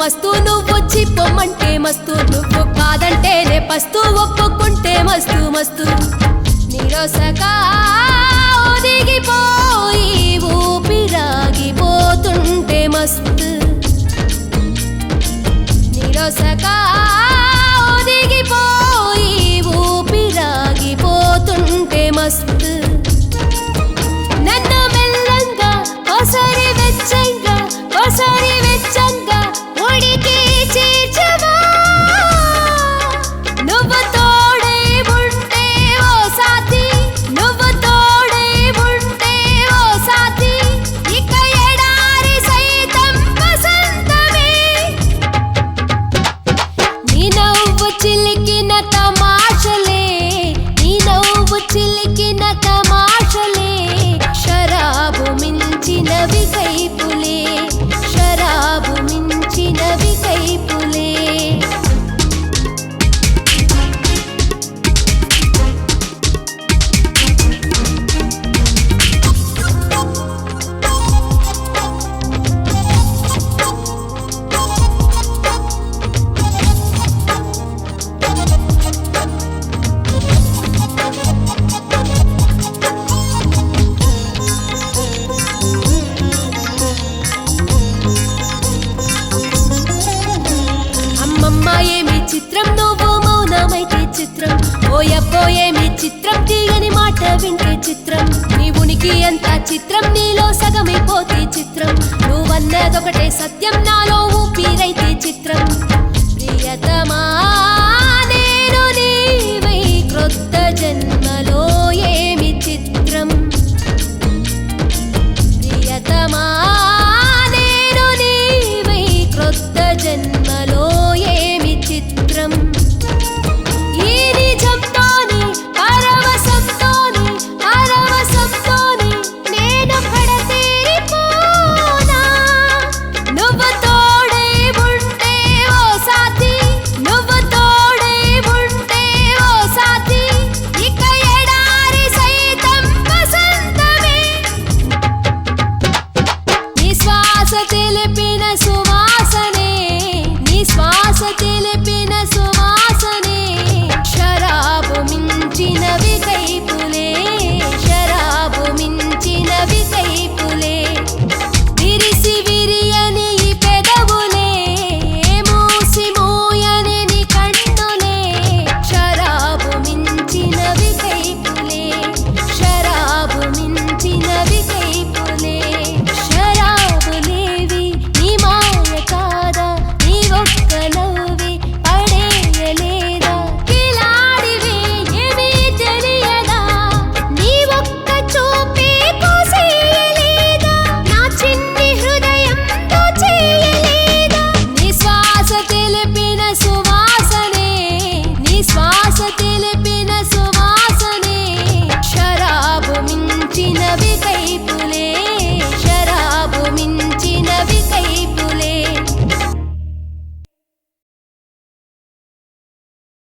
మస్తు నువ్వు చిప్పమంటే మస్తు నువ్వు కాదంటేనే పస్తు ఒప్పుకుంటే మస్తు మస్తు నిరోసగా ఒదిగిపోయి ఊపిరాగిపోతుంటే మస్తు నిరోసగా ఒదిగిపోయి ఊపిరాగిపోతుంటే మస్తు నన్ను మెల్లంగా ఒకసారి వెచ్చంగా ఒకసారి వెచ్చంగా ఉడికి చేర్చవా నువ్వు తోడై ఉంటే ఓ సాథీ నువ్వు తోడై ఉంటే ఓ సాథీ ఇక ఎడారి సైతం వసంతమే నీ నవ్వు చిలికిన తమాషలే నీ నవ్వు చిలికిన తమాషలే శరాబు మించినవి కైపులే శరాబు మించినవి కైపులే అమ్మమ్మ ఏమి చిత్రం నువ్వు మౌనమైతే చిత్రం ఓయబ్బో ఏమి చిత్రం తీయని మాట వింటే చిత్రం నీ ఉనికి ఎంత చిత్రం నీలో సగమైపోతే చిత్రం నువ్వన్నదొకటే సత్యం నాలో ఊపిరైతే చిత్రం